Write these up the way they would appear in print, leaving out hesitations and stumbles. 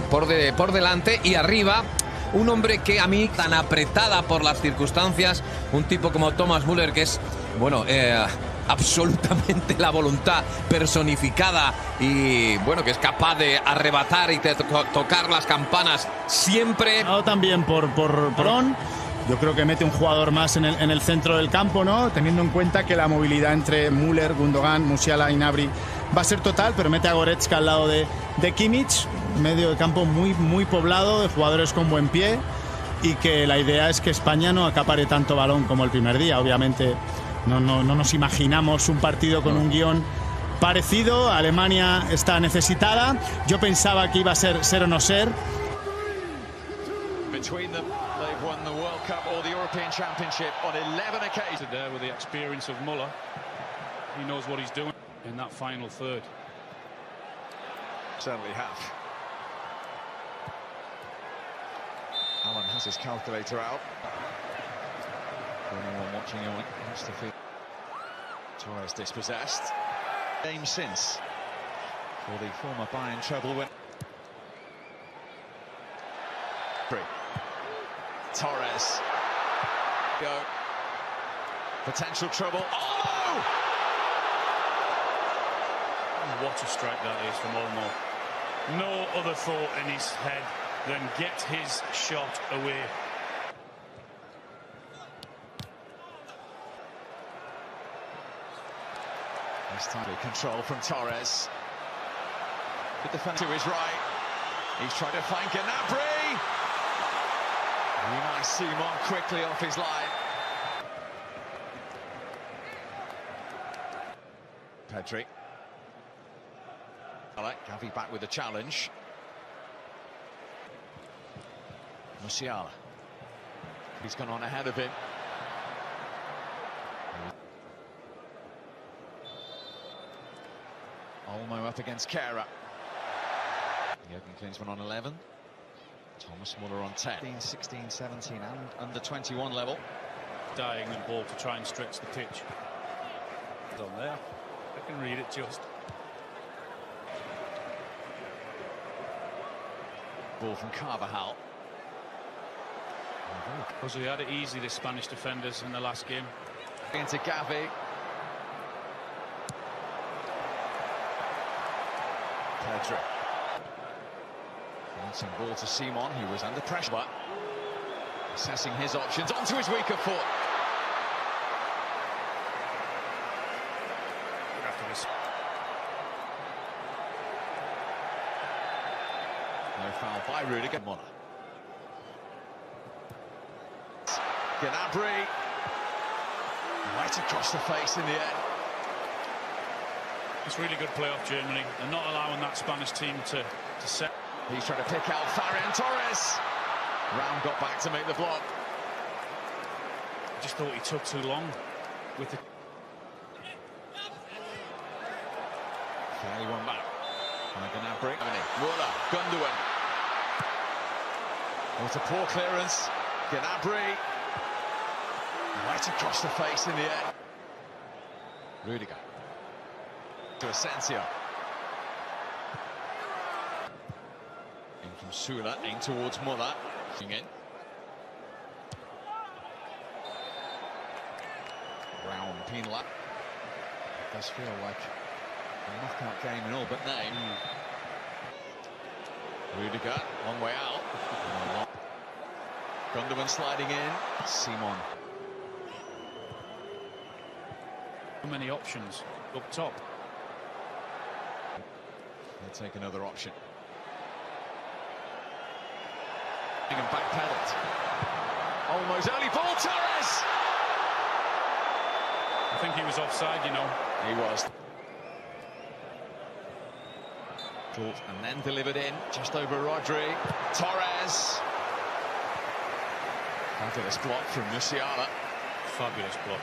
por delante, y arriba un hombre que a mí, tan apretada por las circunstancias, un tipo como Thomas Müller, que es, bueno, absolutamente la voluntad personificada, y bueno, que es capaz de arrebatar y de tocar las campanas siempre. También por Bron. Yo creo que mete un jugador más en el centro del campo, ¿no? Teniendo en cuenta que la movilidad entre Müller, Gundogan, Musiala y Gnabry va a ser total, pero mete a Goretzka al lado de Kimmich, medio de campo muy poblado de jugadores con buen pie, y que la idea es que España no acapare tanto balón como el primer día. Obviamente no nos imaginamos un partido con un guión parecido. Alemania está necesitada. Yo pensaba que iba a ser o no ser. Between them, they've won the World Cup or the European Championship on 11 occasions. There with the experience of Müller, he knows what he's doing in that final third. Certainly have. Alan has his calculator out. For anyone watching, he wants to feel Torres dispossessed. Game since for the former Bayern treble win. Torres. Go. Potential trouble. Oh! What a strike that is from Olmo. No other thought in his head than get his shot away. This time control from Torres. The defender to his right. He's trying to find Gnabry. Unai Simon quickly off his line. Pedri. Gavi back with a challenge. Musiala. He's gone on ahead of him. Olmo up against Kehrer. Jürgen Klinsmann on 11. Thomas Müller on 10. 15, 16, 17 and under 21 level. Diagonal ball to try and stretch the pitch. It's on there. I can read it just. Ball from Carvajal. Because they had it easy, the Spanish defenders, in the last game. Into Gavi. Pedri. Bouncing ball to Simon, he was under pressure, but assessing his options onto his weaker foot. No foul by Rudiger. Gnabry. Right across the face in the end. It's really good play off Germany. They're not allowing that Spanish team to set. He's trying to pick out Ferran Torres. Round got back to make the block. I just thought he took too long with the... Fairly one back. Gnabry. Müller. Gundogan. What a poor clearance. Gnabry. Right across the face in the end. Rudiger. To Asensio. In from Sula, in towards Müller. In. Brown, Pinola. It does feel like a knockout game in all but name. Rudiger, long way out. Gundogan sliding in. Simon. Too many options up top. They'll take another option. And backpedaled. Almost early ball, Torres! I think he was offside, you know. He was. Caught and then delivered in, just over Rodri. Torres. Fabulous block from Musiala. Fabulous block.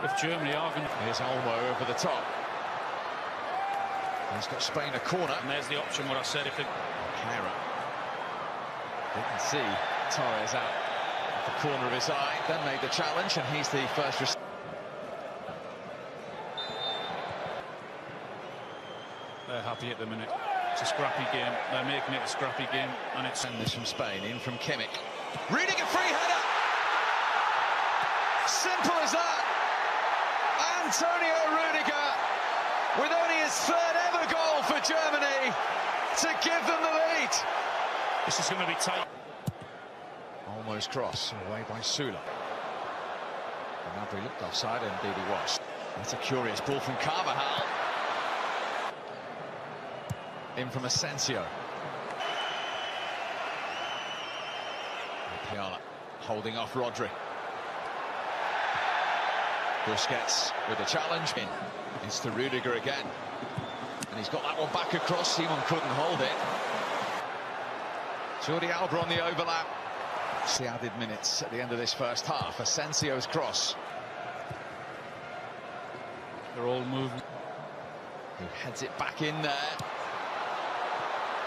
If Germany are going to... Here's Olmo over the top. He's got Spain a corner. And there's the option, what I said, if it... Kehrer. Didn't see Torres out of the corner of his eye. Then made the challenge, and he's the first... scrappy at the minute. It's a scrappy game. They're making it a scrappy game, and it's. And this from Spain, in from Kimmich. Rudiger, free header. Simple as that. Antonio Rudiger, with only his third ever goal for Germany, to give them the lead. This is going to be tight. Almost cross, away by Sula. Gnabry looked offside, and indeed he was. That's a curious ball from Carvajal. In from Asensio. Piala holding off Rodri. Busquets with a challenge. It's to Rudiger again. And he's got that one back across. Simon couldn't hold it. Jordi Alba on the overlap. It's the added minutes at the end of this first half. Asensio's cross. They're all moving. He heads it back in there.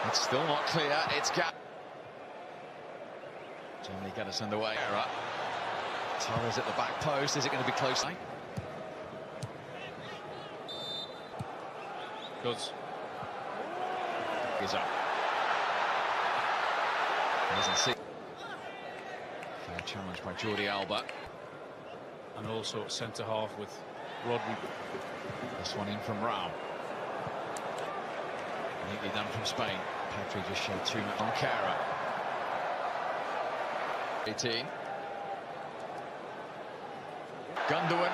It's still not clear. It's gap. Germany get us underway. Torres at the back post. Is it going to be close? Goods. He's up. He doesn't see. Fair challenge by Jordi Alba. And also centre half with Rodri. This one in from Raul. Neatly done from Spain. Pedri just showed too much on Kara. 18. Gundogan.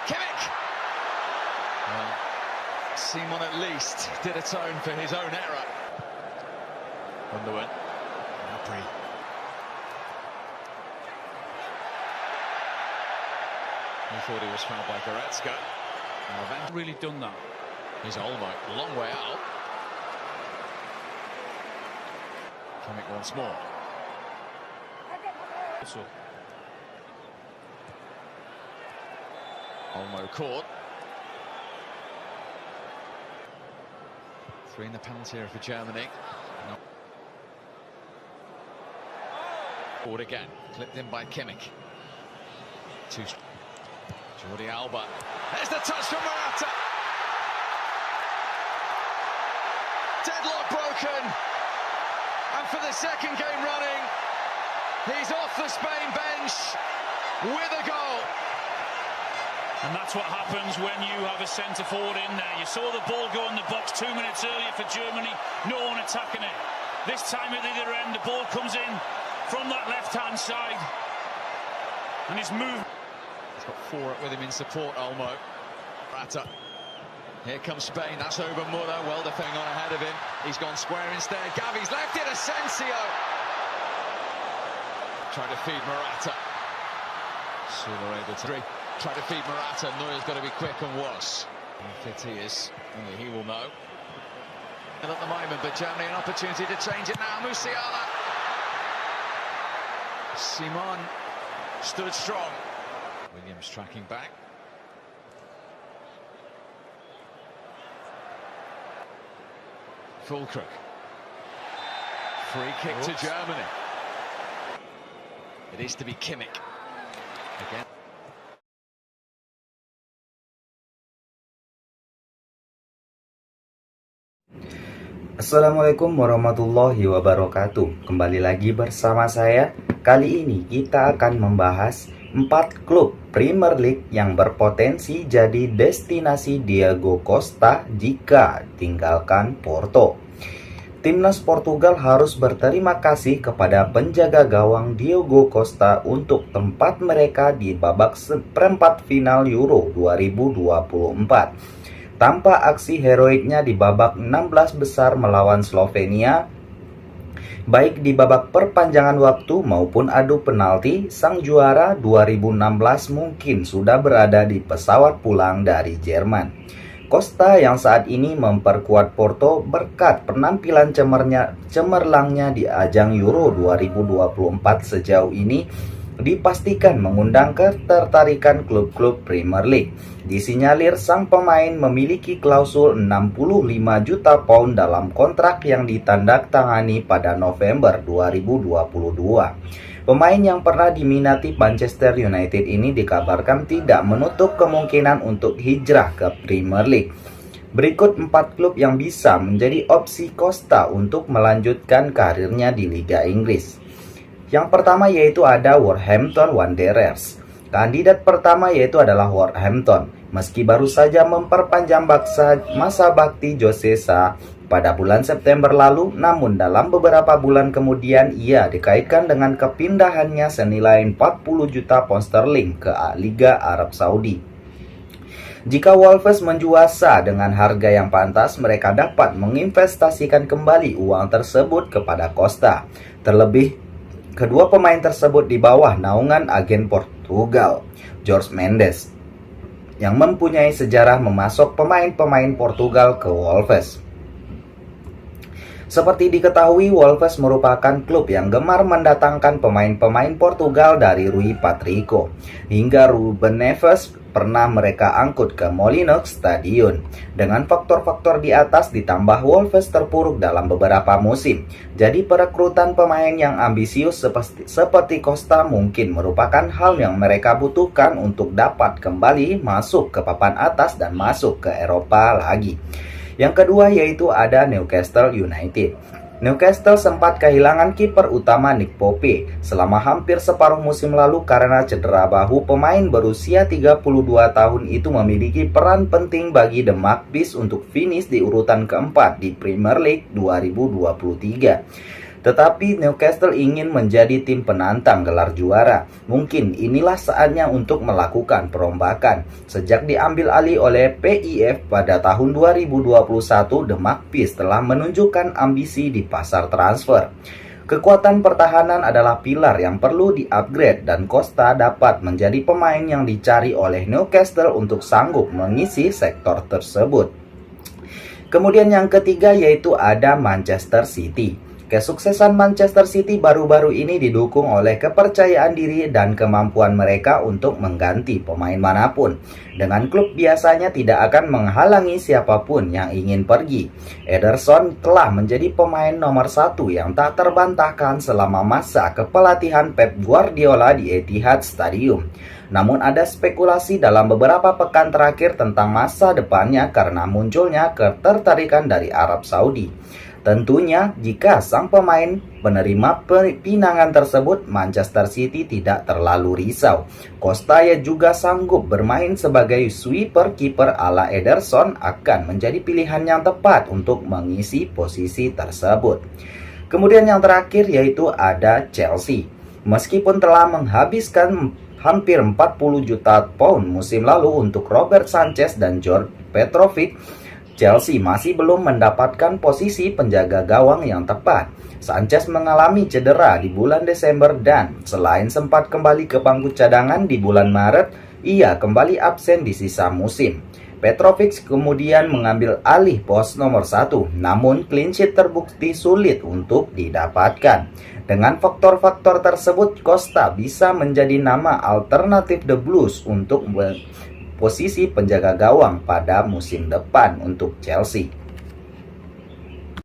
Kimmich! Well, Simon at least did atone for his own error. Gundogan. Gnabry. He thought he was fouled by Goretzka. Now Really done that. he's Olmo, a long way out. Kimmich once more. Also, Olmo caught. 3 in the penalty area for Germany. No. Forward again, clipped in by Kimmich. Jordi Alba. There's the touch from Morata. Deadlock broken. And for the second game running, he's off the Spain bench with a goal. and that's what happens when you have a centre forward in there. You saw the ball go in the box 2 minutes earlier for Germany, no one attacking it. This time at the other end, the ball comes in from that left-hand side, and he's moved. He's got 4 up with him in support, Olmo. Morata. Here comes Spain, that's over Muller, well defending on ahead of him. He's gone square instead. Gavi's left it, Asensio. Trying to feed Morata. Sula able to try to feed Morata. Neuer's got to be quick and was. How fit he is, only he will know. And at the moment, but Germany an opportunity to change it now. Musiala. Simon stood strong. Williams tracking back. Fulkrug. Free kick to Germany. It is to be Kimmich. Again. Assalamualaikum warahmatullahi wabarakatuh. Kembali lagi bersama saya. Kali ini kita akan membahas 4 klub Premier League yang berpotensi jadi destinasi Diego Costa jika tinggalkan Porto. Timnas Portugal harus berterima kasih kepada penjaga gawang Diego Costa untuk tempat mereka di babak seperempat final Euro 2024. Tanpa aksi heroiknya di babak 16 besar melawan Slovenia, baik di babak perpanjangan waktu maupun adu penalti, sang juara 2016 mungkin sudah berada di pesawat pulang dari Jerman. Costa yang saat ini memperkuat Porto berkat penampilan cemerlangnya di ajang Euro 2024 sejauh ini dipastikan mengundang ketertarikan klub-klub Premier League. Disinyalir sang pemain memiliki klausul 65 juta pound dalam kontrak yang ditandatangani pada November 2022. Pemain yang pernah diminati Manchester United ini dikabarkan tidak menutup kemungkinan untuk hijrah ke Premier League. Berikut 4 klub yang bisa menjadi opsi Costa untuk melanjutkan karirnya di Liga Inggris. Yang pertama yaitu ada Wolverhampton Wanderers. Kandidat pertama yaitu adalah Wolverhampton. Meski baru saja memperpanjang masa bakti Jose Sa pada bulan September lalu, namun dalam beberapa bulan kemudian ia dikaitkan dengan kepindahannya senilai 40 juta pound sterling ke Liga Arab Saudi. Jika Wolves menjual Sa dengan harga yang pantas, mereka dapat menginvestasikan kembali uang tersebut kepada Costa. Terlebih, kedua pemain tersebut di bawah naungan agen Portugal, Jorge Mendes, yang mempunyai sejarah memasok pemain-pemain Portugal ke Wolves. Seperti diketahui, Wolves merupakan klub yang gemar mendatangkan pemain-pemain Portugal dari Rui Patricio. Hingga Ruben Neves pernah mereka angkut ke Molineux Stadion. Dengan faktor-faktor di atas ditambah Wolves terpuruk dalam beberapa musim. Jadi perekrutan pemain yang ambisius seperti Costa mungkin merupakan hal yang mereka butuhkan untuk dapat kembali masuk ke papan atas dan masuk ke Eropa lagi. Yang kedua yaitu ada Newcastle United. Newcastle sempat kehilangan kiper utama Nick Pope selama hampir separuh musim lalu karena cedera bahu. Pemain berusia 32 tahun itu memiliki peran penting bagi The Magpies untuk finish di urutan keempat di Premier League 2023. Tetapi Newcastle ingin menjadi tim penantang gelar juara. Mungkin inilah saatnya untuk melakukan perombakan. Sejak diambil alih oleh PIF pada tahun 2021, The Magpies telah menunjukkan ambisi di pasar transfer. Kekuatan pertahanan adalah pilar yang perlu di-upgrade dan Costa dapat menjadi pemain yang dicari oleh Newcastle untuk sanggup mengisi sektor tersebut. Kemudian yang ketiga yaitu ada Manchester City. Kesuksesan Manchester City baru-baru ini didukung oleh kepercayaan diri dan kemampuan mereka untuk mengganti pemain manapun. Dengan klub biasanya tidak akan menghalangi siapapun yang ingin pergi. Ederson telah menjadi pemain nomor 1 yang tak terbantahkan selama masa kepelatihan Pep Guardiola di Etihad Stadium. Namun ada spekulasi dalam beberapa pekan terakhir tentang masa depannya karena munculnya ketertarikan dari Arab Saudi. Tentunya jika sang pemain menerima pinangan tersebut, Manchester City tidak terlalu risau. Costa juga sanggup bermain sebagai sweeper kiper ala Ederson akan menjadi pilihan yang tepat untuk mengisi posisi tersebut. Kemudian yang terakhir yaitu ada Chelsea. Meskipun telah menghabiskan hampir 40 juta pound musim lalu untuk Robert Sanchez dan George Petrovic, Chelsea masih belum mendapatkan posisi penjaga gawang yang tepat. Sanchez mengalami cedera di bulan Desember dan selain sempat kembali ke bangku cadangan di bulan Maret, ia kembali absen di sisa musim. Petrovic kemudian mengambil alih pos nomor 1, namun clean sheet terbukti sulit untuk didapatkan. Dengan faktor-faktor tersebut, Costa bisa menjadi nama alternatif The Blues untuk posisi penjaga gawang pada musim depan untuk Chelsea.